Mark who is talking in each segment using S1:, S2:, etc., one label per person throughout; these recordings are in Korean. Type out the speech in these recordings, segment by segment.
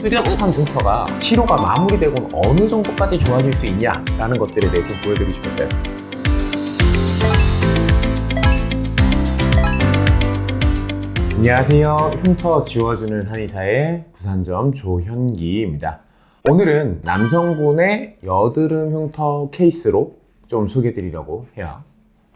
S1: 뚜렷한 흉터가 치료가 마무리되고 어느 정도까지 좋아질 수 있냐라는 것들에 대해 좀 보여드리고 싶었어요. 안녕하세요. 흉터 지워주는 한의사의 부산점 조현기입니다. 오늘은 남성분의 여드름 흉터 케이스로 좀 소개해드리려고 해요.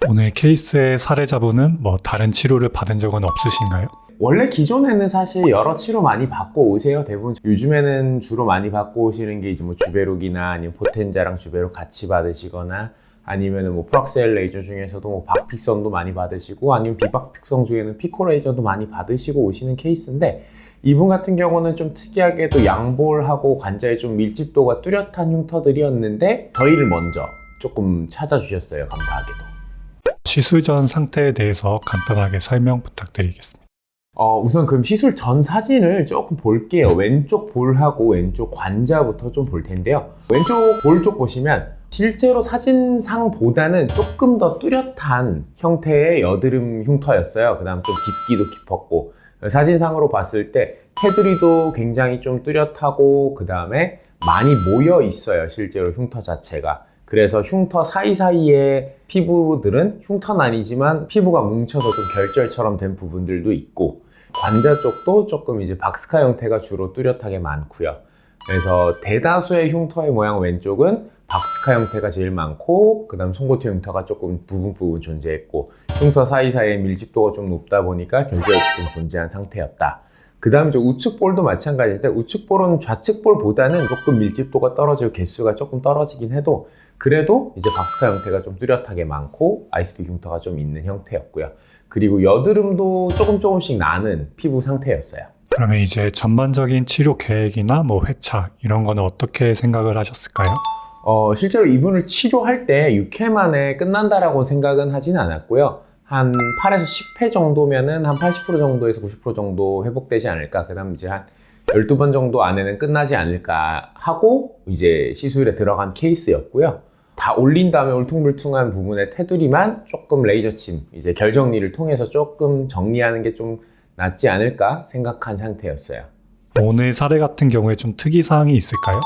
S2: 오늘 케이스의 사례자분은 다른 치료를 받은 적은 없으신가요?
S1: 원래 기존에는 사실 여러 치료 많이 받고 오세요. 대부분 요즘에는 주로 많이 받고 오시는 게 이제 주베록이나 아니면 포텐자랑 주베록 같이 받으시거나 아니면은 프락셀 레이저 중에서도 박픽선도 많이 받으시고 아니면 비박픽선 중에는 피코 레이저도 많이 받으시고 오시는 케이스인데, 이분 같은 경우는 좀 특이하게도 양볼하고 관자에 좀 밀집도가 뚜렷한 흉터들이었는데 저희를 먼저 조금 찾아주셨어요. 감사하게도.
S2: 시술 전 상태에 대해서 간단하게 설명 부탁드리겠습니다.
S1: 우선 그럼 시술 전 사진을 조금 볼게요. 왼쪽 볼하고 왼쪽 관자부터 좀 볼 텐데요. 왼쪽 볼 쪽 보시면 실제로 사진상보다는 조금 더 뚜렷한 형태의 여드름 흉터였어요. 그 다음 좀 깊기도 깊었고, 사진상으로 봤을 때 테두리도 굉장히 좀 뚜렷하고 그 다음에 많이 모여 있어요. 실제로 흉터 자체가. 그래서 흉터 사이사이의 피부들은 흉터는 아니지만 피부가 뭉쳐서 좀 결절처럼 된 부분들도 있고, 관자 쪽도 조금 이제 박스카 형태가 주로 뚜렷하게 많고요. 그래서 대다수의 흉터의 모양 왼쪽은 박스카 형태가 제일 많고, 그 다음 송곳니 흉터가 조금 부분 존재했고, 흉터 사이사이의 밀집도가 좀 높다 보니까 결절이 좀 존재한 상태였다. 그 다음에 우측 볼도 마찬가지인데, 우측 볼은 좌측 볼보다는 조금 밀집도가 떨어지고 개수가 조금 떨어지긴 해도 그래도 이제 박스카 형태가 좀 뚜렷하게 많고 아이스픽 흉터가 좀 있는 형태였고요. 그리고 여드름도 조금씩 나는 피부 상태였어요.
S2: 그러면 이제 전반적인 치료 계획이나 회차 이런 거는 어떻게 생각을 하셨을까요?
S1: 실제로 이분을 치료할 때 6회 만에 끝난다라고 생각은 하진 않았고요. 한 8에서 10회 정도면은 한 80% 정도에서 90% 정도 회복되지 않을까. 그 다음 이제 한 12번 정도 안에는 끝나지 않을까 하고 이제 시술에 들어간 케이스였고요. 다 올린 다음에 울퉁불퉁한 부분의 테두리만 조금 레이저침, 이제 결 정리를 통해서 조금 정리하는 게 좀 낫지 않을까 생각한 상태였어요.
S2: 오늘 사례 같은 경우에 좀 특이사항이 있을까요?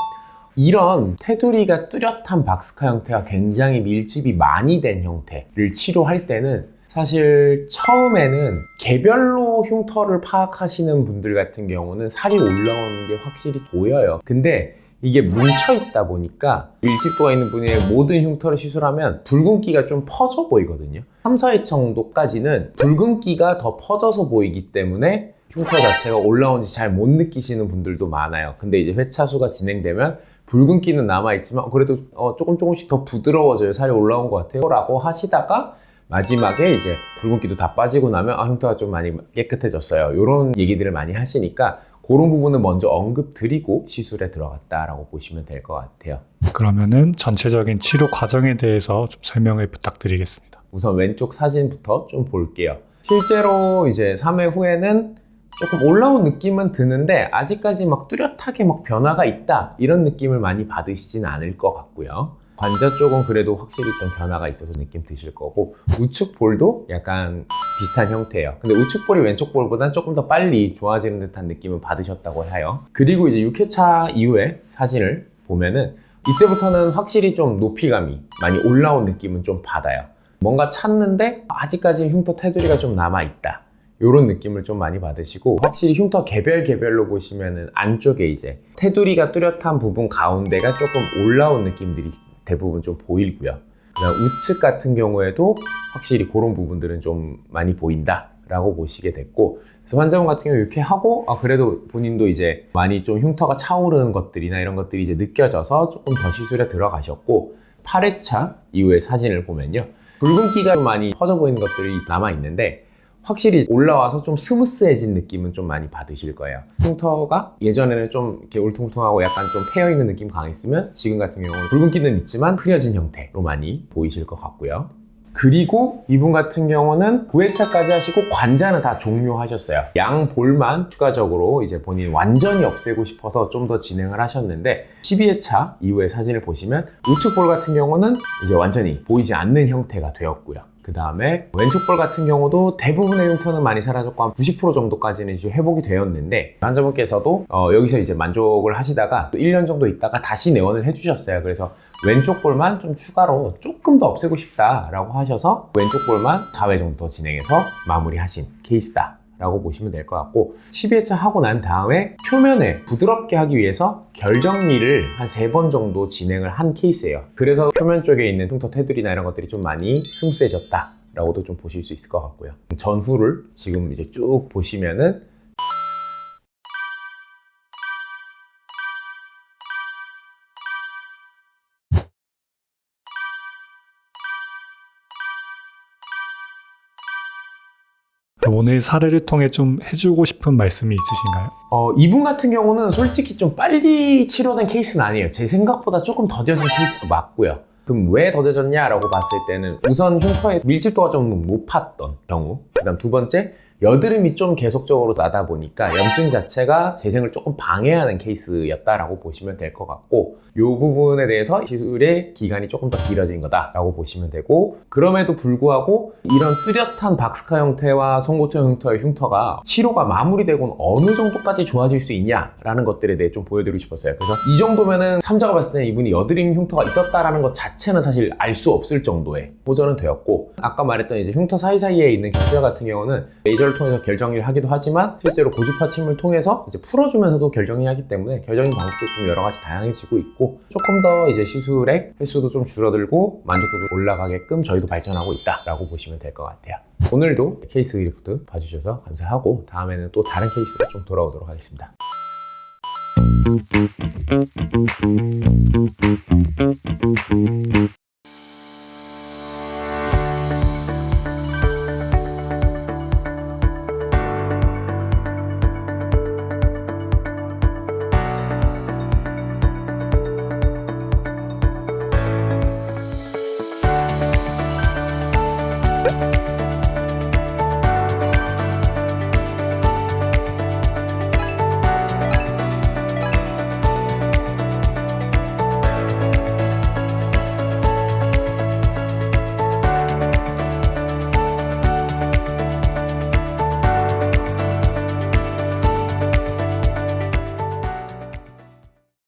S1: 이런 테두리가 뚜렷한 박스카 형태가 굉장히 밀집이 많이 된 형태를 치료할 때는 사실 처음에는 개별로 흉터를 파악하시는 분들 같은 경우는 살이 올라오는 게 확실히 보여요. 근데 이게 뭉쳐 있다 보니까 밀집도가 있는 분의 모든 흉터를 시술하면 붉은기가 좀 퍼져 보이거든요. 3, 4회 정도까지는 붉은기가 더 퍼져서 보이기 때문에 흉터 자체가 올라온지 잘 못 느끼시는 분들도 많아요. 근데 이제 회차수가 진행되면 붉은기는 남아있지만 그래도 조금씩 더 부드러워져요. 살이 올라온 것 같아요 라고 하시다가 마지막에 이제 붉은기도 다 빠지고 나면 흉터가 좀 많이 깨끗해졌어요. 이런 얘기들을 많이 하시니까 그런 부분은 먼저 언급드리고 시술에 들어갔다라고 보시면 될 것 같아요.
S2: 그러면은 전체적인 치료 과정에 대해서 좀 설명을 부탁드리겠습니다.
S1: 우선 왼쪽 사진부터 좀 볼게요. 실제로 이제 3회 후에는 조금 올라온 느낌은 드는데 아직까지 뚜렷하게 변화가 있다 이런 느낌을 많이 받으시진 않을 것 같고요. 관자 쪽은 그래도 확실히 좀 변화가 있어서 느낌 드실 거고, 우측 볼도 약간 비슷한 형태예요. 근데 우측 볼이 왼쪽 볼보다는 조금 더 빨리 좋아지는 듯한 느낌을 받으셨다고 해요. 그리고 이제 6회차 이후에 사진을 보면은 이때부터는 확실히 좀 높이감이 많이 올라온 느낌은 좀 받아요. 뭔가 찾는데 아직까지 흉터 테두리가 좀 남아있다 이런 느낌을 좀 많이 받으시고, 확실히 흉터 개별로 보시면은 안쪽에 이제 테두리가 뚜렷한 부분 가운데가 조금 올라온 느낌들이 대부분 좀 보이고요. 그다음 우측 같은 경우에도 확실히 그런 부분들은 좀 많이 보인다 라고 보시게 됐고, 그래서 환자분 같은 경우 이렇게 하고 그래도 본인도 이제 많이 좀 흉터가 차오르는 것들이나 이런 것들이 이제 느껴져서 조금 더 시술에 들어가셨고, 8회차 이후의 사진을 보면요, 붉은기가 좀 많이 퍼져 보이는 것들이 남아 있는데 확실히 올라와서 좀 스무스해진 느낌은 좀 많이 받으실 거예요. 흉터가 예전에는 좀 이렇게 울퉁불퉁하고 약간 좀 패여있는 느낌 강했으면 지금 같은 경우는 붉은기는 있지만 흐려진 형태로 많이 보이실 것 같고요. 그리고 이분 같은 경우는 9회차까지 하시고 관자는 다 종료하셨어요. 양 볼만 추가적으로 이제 본인 완전히 없애고 싶어서 좀 더 진행을 하셨는데, 12회차 이후의 사진을 보시면 우측 볼 같은 경우는 이제 완전히 보이지 않는 형태가 되었고요. 그 다음에 왼쪽 볼 같은 경우도 대부분의 흉터는 많이 사라졌고 한 90% 정도까지는 이제 회복이 되었는데 환자분께서도 여기서 이제 만족을 하시다가 1년 정도 있다가 다시 내원을 해주셨어요. 그래서 왼쪽 볼만 좀 추가로 조금 더 없애고 싶다라고 하셔서 왼쪽 볼만 4회 정도 더 진행해서 마무리하신 케이스다 라고 보시면 될 것 같고 12회차 하고 난 다음에 표면에 부드럽게 하기 위해서 결정리를 한 3번 정도 진행을 한 케이스예요. 그래서 표면 쪽에 있는 흉터 테두리나 이런 것들이 좀 많이 스무스해졌다 라고도 좀 보실 수 있을 것 같고요. 전후를 지금 이제 쭉 보시면은
S2: 오늘 사례를 통해 좀 해주고 싶은 말씀이 있으신가요?
S1: 이분 같은 경우는 솔직히 좀 빨리 치료된 케이스는 아니에요. 제 생각보다 조금 더뎌진 케이스도 맞고요. 그럼 왜 더뎌졌냐라고 봤을 때는 우선 흉터의 밀집도가 좀 높았던 경우, 그 다음 두 번째 여드름이 좀 계속적으로 나다 보니까 염증 자체가 재생을 조금 방해하는 케이스였다라고 보시면 될 것 같고 이 부분에 대해서 시술의 기간이 조금 더 길어진 거다라고 보시면 되고 그럼에도 불구하고 이런 뚜렷한 박스카 형태와 송곳형 흉터의 흉터가 치료가 마무리되고는 어느 정도까지 좋아질 수 있냐라는 것들에 대해 좀 보여드리고 싶었어요. 그래서 이 정도면은 삼자가 봤을 때는 이분이 여드름 흉터가 있었다라는 것 자체는 사실 알 수 없을 정도의 호전은 되었고 아까 말했던 이제 흉터 사이사이에 있는 결절 같은 경우는 레이저를 통해서 결정리를 하기도 하지만 실제로 고주파침을 통해서 이제 풀어주면서도 결정리하기 때문에 결정리 방법도 좀 여러 가지 다양해지고 있고 조금 더 이제 시술의 횟수도 좀 줄어들고 만족도도 올라가게끔 저희도 발전하고 있다라고 보시면 될 것 같아요. 오늘도 케이스 리프트 봐주셔서 감사하고 다음에는 또 다른 케이스로 좀 돌아오도록 하겠습니다.
S3: you.